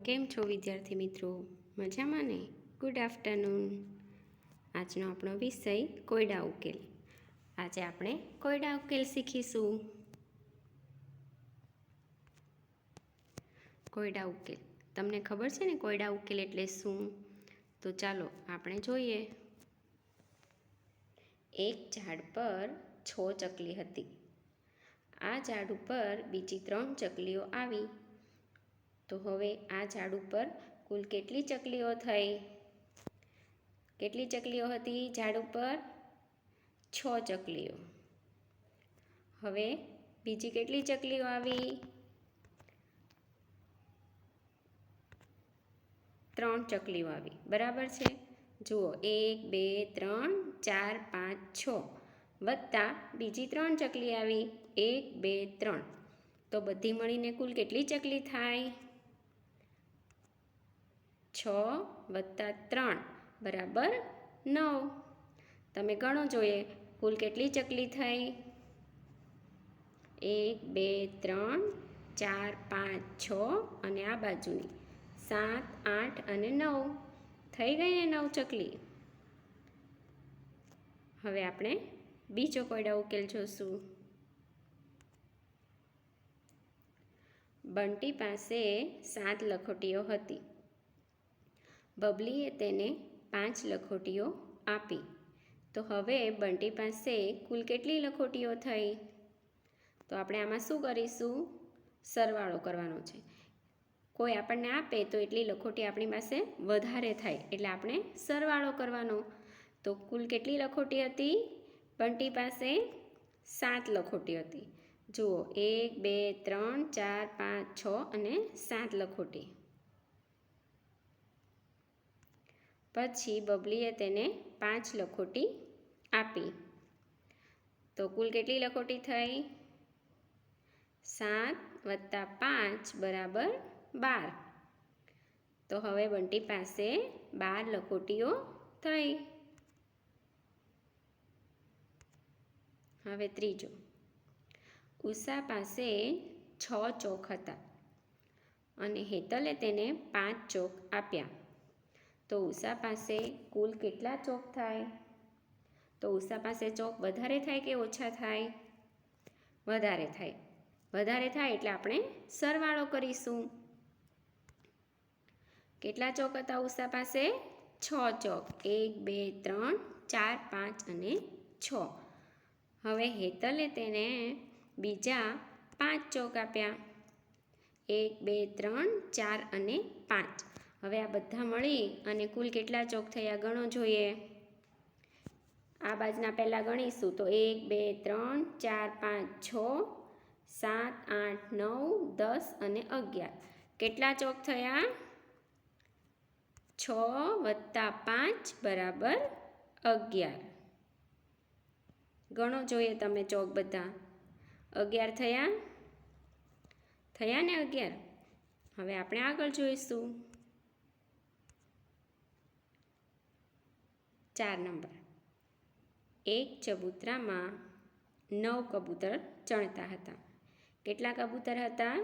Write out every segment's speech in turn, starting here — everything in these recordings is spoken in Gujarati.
કેમ છો વિદ્યાર્થી મિત્રો? મજામાં ને? Good afternoon. આજનો આપણો વિષય કોયડા ઉકેલ. આજે આપણે કોયડા ઉકેલ શીખીશું. કોયડા ઉકેલ તમને ખબર છે ને કોયડા ઉકેલ એટલે શું? તો ચાલો આપણે જોઈએ. એક ઝાડ પર 6 ચકલી હતી. આ ઝાડ ઉપર બીજી 3 ચકલીઓ આવી. તો હવે આ ઝાડ ઉપર કુલ કેટલી ચકલીઓ થઈ? કેટલી ચકલીઓ હતી ઝાડ ઉપર? 6 ચકલીઓ. હવે બીજી કેટલી ચકલીઓ આવી? 3 ચકલીઓ આવી. બરાબર છે? જુઓ, 1 2 3 4 5 6 વત્તા બીજી 3 ચકલી આવી 1 2 3. તો બધી મળીને કુલ કેટલી ચકલી થાય? 6 વત્તા 3 બરાબર 9. તમે ગણો જોઈએ કુલ કેટલી ચકલી થઈ? 1 2 3 4 5 6 અને આ બાજુની 7 8 અને 9 થઈ ગઈ ને 9 ચકલી. હવે આપણે બીજો કોયડા ઉકેલ જોશું. બંટી પાસે 7 લખોટીઓ હતી. બબલીએ તેને 5 લખોટીઓ આપી. તો હવે બંટી પાસે કુલ કેટલી લખોટીઓ થઈ? તો આપણે આમાં શું કરીશું? સરવાળો કરવાનો છે. કોઈ આપણને આપે તો એટલી લખોટી આપણી પાસે વધારે થાય એટલે આપણે સરવાળો કરવાનો. તો કુલ કેટલી લખોટી હતી? બંટી પાસે 7 લખોટી હતી. જુઓ, 1 2 3 4 5 6 અને 7 લખોટી. પછી બબલીએ તેને 5 લખોટી આપી. તો કુલ કેટલી લખોટી થઈ? 7 વત્તા 5 બરાબર 12. તો હવે બંટી પાસે 12 લખોટીઓ થઈ. હવે ત્રીજો. ઉષા પાસે 6 ચોક હતા અને હેતલે તેને 5 ચોક આપ્યા. તો ઉષા પાસે કુલ કેટલા ચોક થાય? તો ઉષા પાસે ચોક વધારે થાય કે ઓછા થાય? વધારે થાય. વધારે થાય એટલે આપણે સરવાળો કરીશું. કેટલા ચોક હતા ઉષા પાસે? 6 ચોક. 1 2 3 4 5 અને 6. હવે હેતલે તેને બીજા 5 ચોક આપ્યા. 1 2 3 4 અને 5. હવે આ બધા મળી અને કુલ કેટલા ચોક થયા ગણો જોઈએ. આ બાજના પહેલાં ગણીશું તો 1 2 3 4 5 6 7 8 9 10 અને 11. કેટલા ચોક થયા? 6 વત્તા 5 બરાબર 11. ગણો જોઈએ તમે ચોક બધા. 11 થયા? થયા ને 11? હવે આપણે આગળ જોઈશું. 4 નંબર. એક ચબૂતરામાં 9 કબૂતર ચણતા હતા. કેટલા કબૂતર હતા?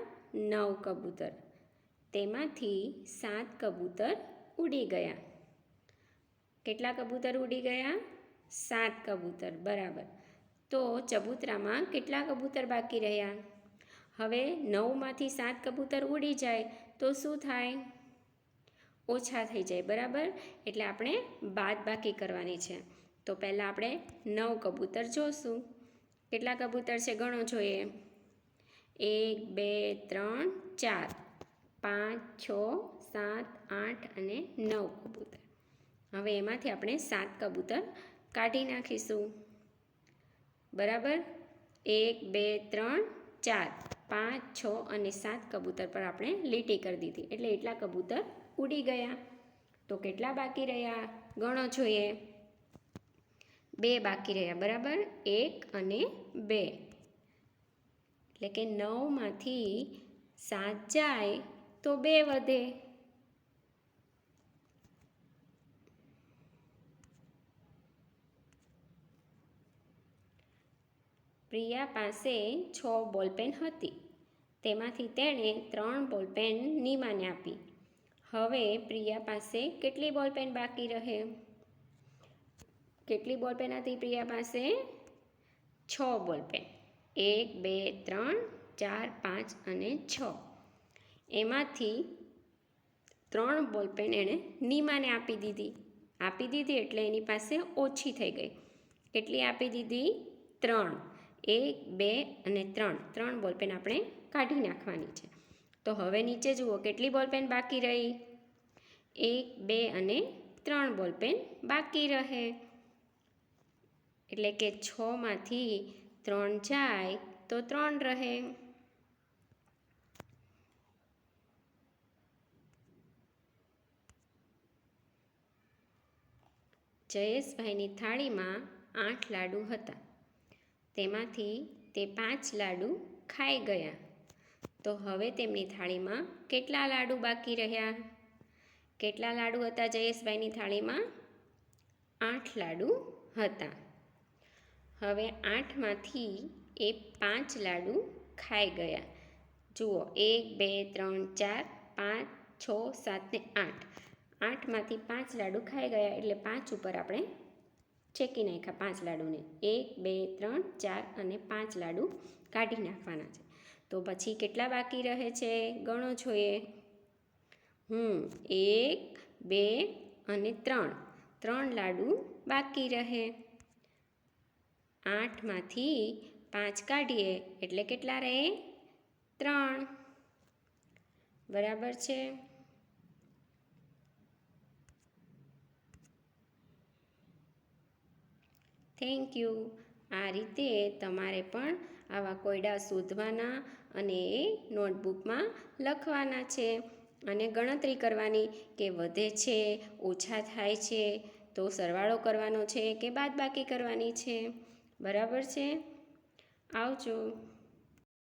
9 કબૂતર. તેમાંથી 7 કબૂતર ઉડી ગયા. કેટલા કબૂતર ઉડી ગયા? 7 કબૂતર. બરાબર. તો ચબૂતરામાં કેટલા કબૂતર બાકી રહ્યા? હવે 9માંથી 7 કબૂતર ઉડી જાય તો શું થાય? ઓછા થઈ જાય. બરાબર. એટલે આપણે બાદબાકી કરવાની છે. તો પહેલાં આપણે 9 કબૂતર જોશું. કેટલા કબૂતર છે ગણો જોઈએ. 1 2 3 4 5 6 7 8 અને 9 કબૂતર. હવે એમાંથી આપણે 7 કબૂતર કાઢી નાખીશું. બરાબર. 1 2 3 4 5 6 અને 7 કબૂતર પર આપણે લીટી કરી દીધી એટલે એટલા કબૂતર ઉડી ગયા. તો કેટલા બાકી રહ્યા ગણો જોઈએ. 2 બાકી રહ્યા. બરાબર. 1 અને 2 એટલે કે 9માંથી 7 જાય તો 2 વધે. પ્રિયા પાસે 6 બોલપેન હતી. તેમાંથી તેણે 3 બોલપેન નીમાને આપી. હવે પ્રિયા પાસે કેટલી બોલપેન બાકી રહે? કેટલી બોલપેન હતી પ્રિયા પાસે? 6 બોલપેન. 1 2 3 4 5 અને 6. એમાંથી 3 બોલપેન એણે નીમાને આપી દીધી એટલે એની પાસે ઓછી થઈ ગઈ. કેટલી આપી દીધી? 3. 1 2 અને 3 બોલપેન આપણે કાઢી નાખવાની છે. તો હવે નીચે જુઓ કેટલી બોલપેન બાકી રહી? 1 2 અને 3 બોલપેન બાકી રહે. એટલે કે 6માંથી 3 જાય તો 3 રહે. જયેશભાઈની થાળીમાં 8 લાડુ હતા. તેમાંથી તે 5 લાડુ ખાઈ ગયા. તો હવે તેમની થાળીમાં કેટલા લાડુ બાકી રહ્યા? કેટલા લાડુ હતા જયેશભાઈની થાળીમાં? 8 લાડુ હતા. હવે 8માંથી એ 5 લાડુ ખાઈ ગયા. જુઓ 1 2 3 4 5 6 7 ને 8. 8માંથી 5 લાડુ ખાઈ ગયા એટલે 5 ઉપર આપણે ચેકી નાખ્યા 5 લાડુને. 1 2 3 4 અને 5 લાડુ કાઢી નાખવાના છે. તો પછી કેટલા બાકી રહે છે ગણો જોઈએ. 1 2 અને 3 લાડુ બાકી રહે. 8માંથી 5 કાઢીએ એટલે કેટલા રહે? 3. બરાબર છે. Thank you. આ રીતે તમારે પણ આવા કોયડા શોધવાના અને એ નોટબુકમાં લખવાના છે અને ગણતરી કરવાની કે વધે છે, ઓછા થાય છે તો સરવાળો કરવાનો છે કે બાદબાકી કરવાની છે. બરાબર છે. આવજો.